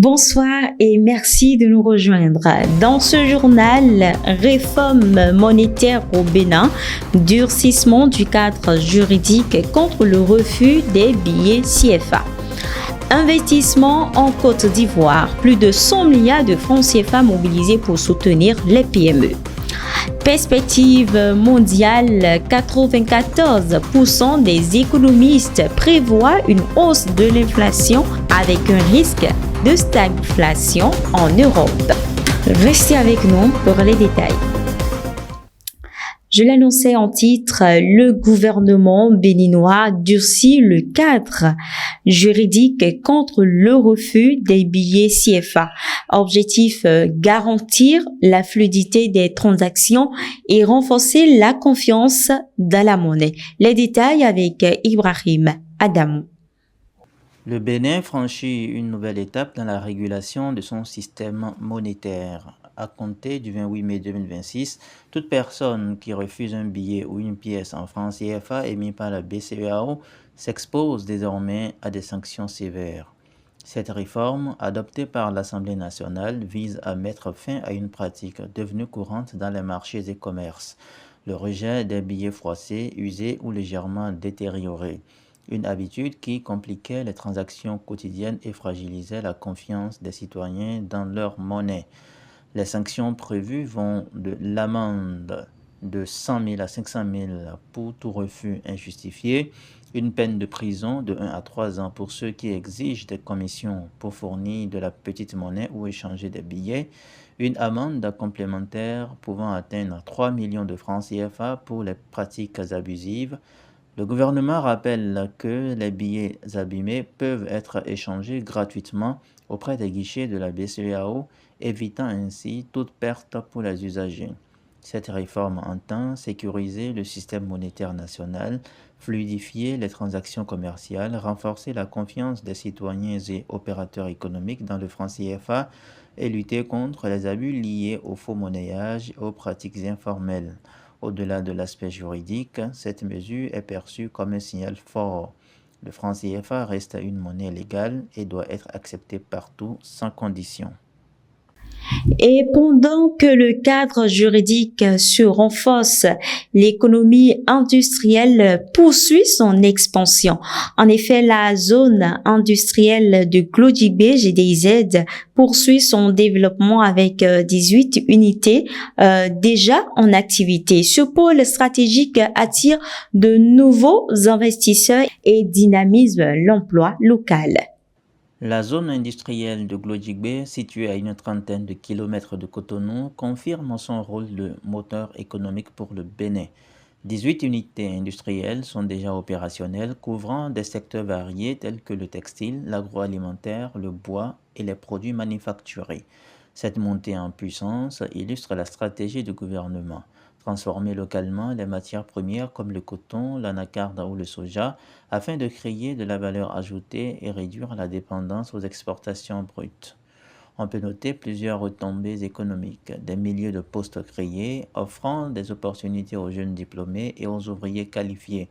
Bonsoir et merci de nous rejoindre. Dans ce journal, réforme monétaire au Bénin, durcissement du cadre juridique contre le refus des billets CFA. Investissement en Côte d'Ivoire, plus de 100 milliards de francs CFA mobilisés pour soutenir les PME. Perspective mondiale, 94% des économistes prévoient une hausse de l'inflation avec un risque de stagflation en Europe. Restez avec nous pour les détails. Je l'annonçais en titre, le gouvernement béninois durcit le cadre juridique contre le refus des billets CFA. Objectif, garantir la fluidité des transactions et renforcer la confiance dans la monnaie. Les détails avec Ibrahim Adamou. Le Bénin franchit une nouvelle étape dans la régulation de son système monétaire. À compter du 28 mai 2026, toute personne qui refuse un billet ou une pièce en francs CFA émis par la BCEAO s'expose désormais à des sanctions sévères. Cette réforme, adoptée par l'Assemblée nationale, vise à mettre fin à une pratique devenue courante dans les marchés et commerces, le rejet des billets froissés, usés ou légèrement détériorés. Une habitude qui compliquait les transactions quotidiennes et fragilisait la confiance des citoyens dans leur monnaie. Les sanctions prévues vont de l'amende de 100 000 à 500 000 pour tout refus injustifié, une peine de prison de 1 à 3 ans pour ceux qui exigent des commissions pour fournir de la petite monnaie ou échanger des billets, une amende complémentaire pouvant atteindre 3 millions de francs CFA pour les pratiques abusives. Le gouvernement rappelle que les billets abîmés peuvent être échangés gratuitement auprès des guichets de la BCEAO, évitant ainsi toute perte pour les usagers. Cette réforme entend sécuriser le système monétaire national, fluidifier les transactions commerciales, renforcer la confiance des citoyens et opérateurs économiques dans le franc CFA et lutter contre les abus liés au faux monnayage et aux pratiques informelles. Au-delà de l'aspect juridique, cette mesure est perçue comme un signal fort. Le franc CFA reste une monnaie légale et doit être accepté partout sans condition. Et pendant que le cadre juridique se renforce, l'économie industrielle poursuit son expansion. En effet, la zone industrielle de Glodjibé, GDIZ, poursuit son développement avec 18 unités déjà en activité. Ce pôle stratégique attire de nouveaux investisseurs et dynamise l'emploi local. La zone industrielle de Glodjibé, située à une trentaine de kilomètres de Cotonou, confirme son rôle de moteur économique pour le Bénin. 18 unités industrielles sont déjà opérationnelles, couvrant des secteurs variés tels que le textile, l'agroalimentaire, le bois et les produits manufacturés. Cette montée en puissance illustre la stratégie du gouvernement. Transformer localement les matières premières comme le coton, l'anacarde ou le soja afin de créer de la valeur ajoutée et réduire la dépendance aux exportations brutes. On peut noter plusieurs retombées économiques, des milliers de postes créés, offrant des opportunités aux jeunes diplômés et aux ouvriers qualifiés,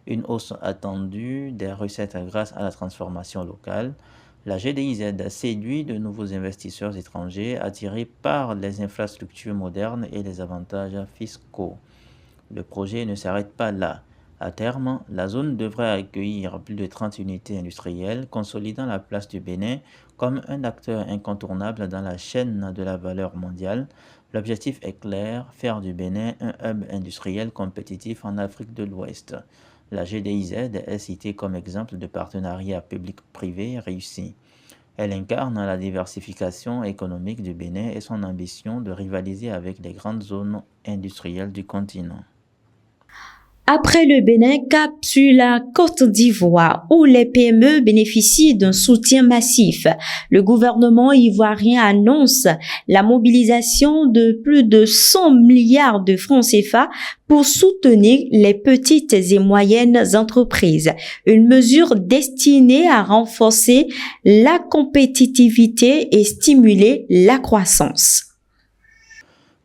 une hausse attendue des recettes grâce à la transformation locale. La GDIZ séduit de nouveaux investisseurs étrangers attirés par les infrastructures modernes et les avantages fiscaux. Le projet ne s'arrête pas là. À terme, la zone devrait accueillir plus de 30 unités industrielles, consolidant la place du Bénin comme un acteur incontournable dans la chaîne de la valeur mondiale. L'objectif est clair, faire du Bénin un hub industriel compétitif en Afrique de l'Ouest. La GDIZ est citée comme exemple de partenariat public-privé réussi. Elle incarne la diversification économique du Bénin et son ambition de rivaliser avec les grandes zones industrielles du continent. Après le Bénin, cap sur la Côte d'Ivoire, où les PME bénéficient d'un soutien massif. Le gouvernement ivoirien annonce la mobilisation de plus de 100 milliards de francs CFA pour soutenir les petites et moyennes entreprises. Une mesure destinée à renforcer la compétitivité et stimuler la croissance.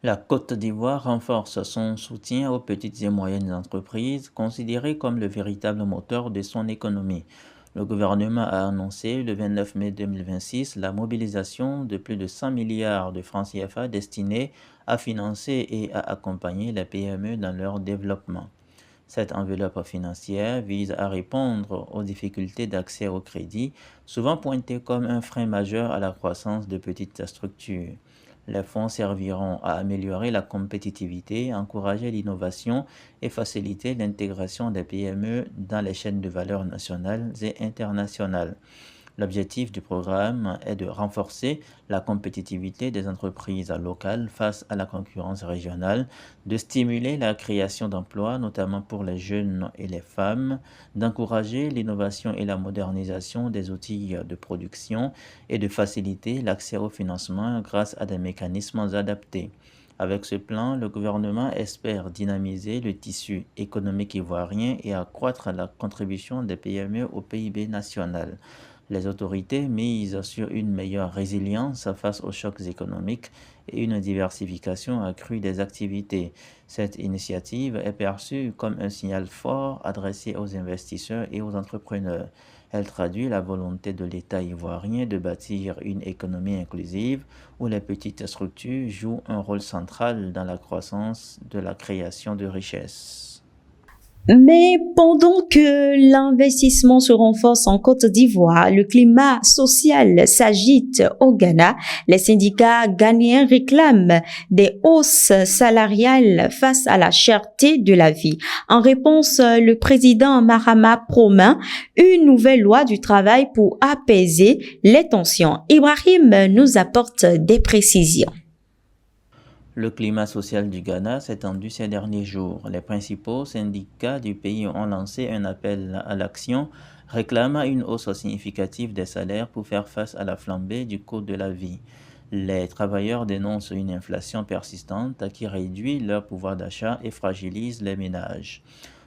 La Côte d'Ivoire renforce son soutien aux petites et moyennes entreprises, considérées comme le véritable moteur de son économie. Le gouvernement a annoncé le 29 mai 2026 la mobilisation de plus de 100 milliards de francs CFA destinés à financer et à accompagner les PME dans leur développement. Cette enveloppe financière vise à répondre aux difficultés d'accès au crédit, souvent pointées comme un frein majeur à la croissance de petites structures. Les fonds serviront à améliorer la compétitivité, encourager l'innovation et faciliter l'intégration des PME dans les chaînes de valeur nationales et internationales. L'objectif du programme est de renforcer la compétitivité des entreprises locales face à la concurrence régionale, de stimuler la création d'emplois, notamment pour les jeunes et les femmes, d'encourager l'innovation et la modernisation des outils de production et de faciliter l'accès au financement grâce à des mécanismes adaptés. Avec ce plan, le gouvernement espère dynamiser le tissu économique ivoirien et accroître la contribution des PME au PIB national. Les autorités misent sur une meilleure résilience face aux chocs économiques et une diversification accrue des activités. Cette initiative est perçue comme un signal fort adressé aux investisseurs et aux entrepreneurs. Elle traduit la volonté de l'État ivoirien de bâtir une économie inclusive où les petites structures jouent un rôle central dans la croissance de la création de richesses. Mais pendant que l'investissement se renforce en Côte d'Ivoire, le climat social s'agite au Ghana. Les syndicats ghanéens réclament des hausses salariales face à la cherté de la vie. En réponse, le président Mahama promet une nouvelle loi du travail pour apaiser les tensions. Ibrahim nous apporte des précisions. Le climat social du Ghana s'est tendu ces derniers jours. Les principaux syndicats du pays ont lancé un appel à l'action réclamant une hausse significative des salaires pour faire face à la flambée du coût de la vie. Les travailleurs dénoncent une inflation persistante qui réduit leur pouvoir d'achat et fragilise les ménages.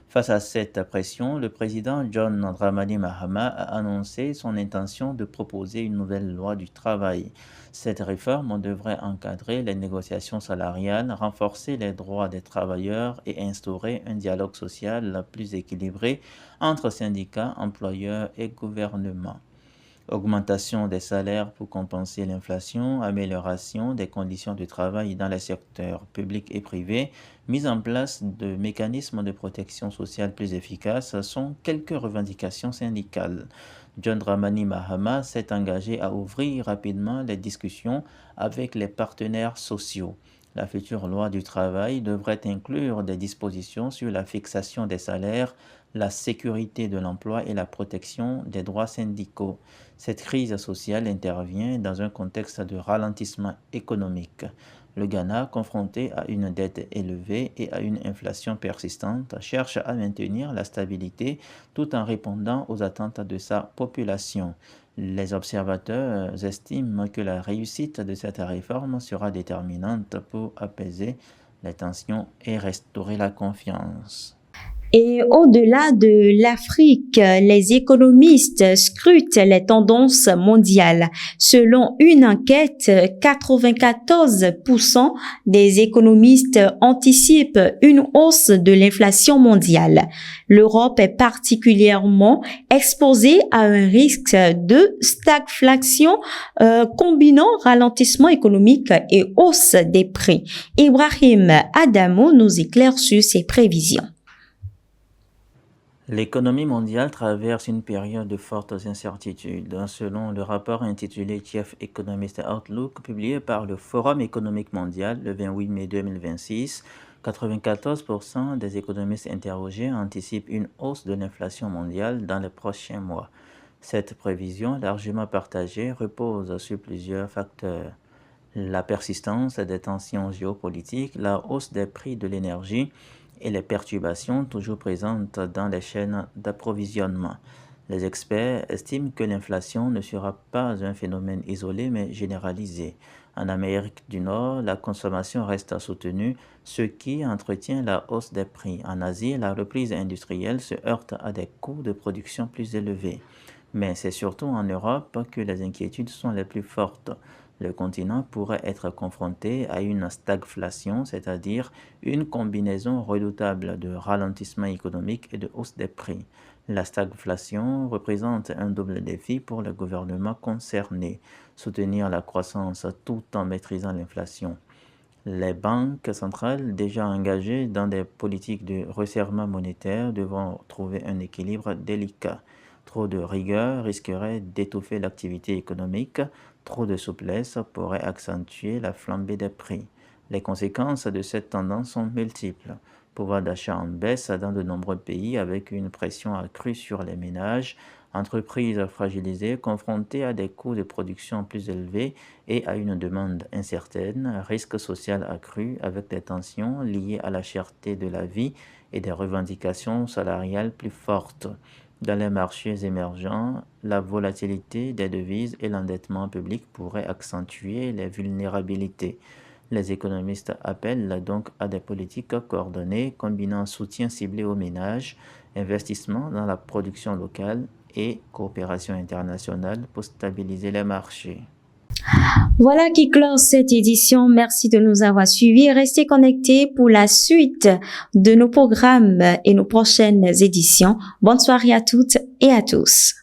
Face à cette pression, le président John Dramani Mahama a annoncé son intention de proposer une nouvelle loi du travail. Cette réforme devrait encadrer les négociations salariales, renforcer les droits des travailleurs et instaurer un dialogue social plus équilibré entre syndicats, employeurs et gouvernement. Augmentation des salaires pour compenser l'inflation, amélioration des conditions de travail dans les secteurs publics et privés, mise en place de mécanismes de protection sociale plus efficaces sont quelques revendications syndicales. John Dramani Mahama s'est engagé à ouvrir rapidement les discussions avec les partenaires sociaux. La future loi du travail devrait inclure des dispositions sur la fixation des salaires, la sécurité de l'emploi et la protection des droits syndicaux. Cette crise sociale intervient dans un contexte de ralentissement économique. Le Ghana, confronté à une dette élevée et à une inflation persistante, cherche à maintenir la stabilité tout en répondant aux attentes de sa population. Les observateurs estiment que la réussite de cette réforme sera déterminante pour apaiser les tensions et restaurer la confiance. Et au-delà de l'Afrique, les économistes scrutent les tendances mondiales. Selon une enquête, 94% des économistes anticipent une hausse de l'inflation mondiale. L'Europe est particulièrement exposée à un risque de stagflation combinant ralentissement économique et hausse des prix. Ibrahim Adamo nous éclaire sur ses prévisions. L'économie mondiale traverse une période de fortes incertitudes. Selon le rapport intitulé Chief Economist Outlook, publié par le Forum économique mondial le 28 mai 2026, 94% des économistes interrogés anticipent une hausse de l'inflation mondiale dans les prochains mois. Cette prévision, largement partagée, repose sur plusieurs facteurs. La persistance des tensions géopolitiques, la hausse des prix de l'énergie, et les perturbations toujours présentes dans les chaînes d'approvisionnement. Les experts estiment que l'inflation ne sera pas un phénomène isolé mais généralisé. En Amérique du Nord, la consommation reste soutenue, ce qui entretient la hausse des prix. En Asie, la reprise industrielle se heurte à des coûts de production plus élevés. Mais c'est surtout en Europe que les inquiétudes sont les plus fortes. Le continent pourrait être confronté à une stagflation, c'est-à-dire une combinaison redoutable de ralentissement économique et de hausse des prix. La stagflation représente un double défi pour le gouvernement concerné, soutenir la croissance tout en maîtrisant l'inflation. Les banques centrales déjà engagées dans des politiques de resserrement monétaire devront trouver un équilibre délicat. Trop de rigueur risquerait d'étouffer l'activité économique, trop de souplesse pourrait accentuer la flambée des prix. Les conséquences de cette tendance sont multiples. Pouvoir d'achat en baisse dans de nombreux pays avec une pression accrue sur les ménages, entreprises fragilisées confrontées à des coûts de production plus élevés et à une demande incertaine, risque social accru avec des tensions liées à la cherté de la vie et des revendications salariales plus fortes. Dans les marchés émergents, la volatilité des devises et l'endettement public pourraient accentuer les vulnérabilités. Les économistes appellent donc à des politiques coordonnées combinant soutien ciblé aux ménages, investissement dans la production locale et coopération internationale pour stabiliser les marchés. Voilà qui close cette édition. Merci de nous avoir suivis. Restez connectés pour la suite de nos programmes et nos prochaines éditions. Bonne soirée à toutes et à tous.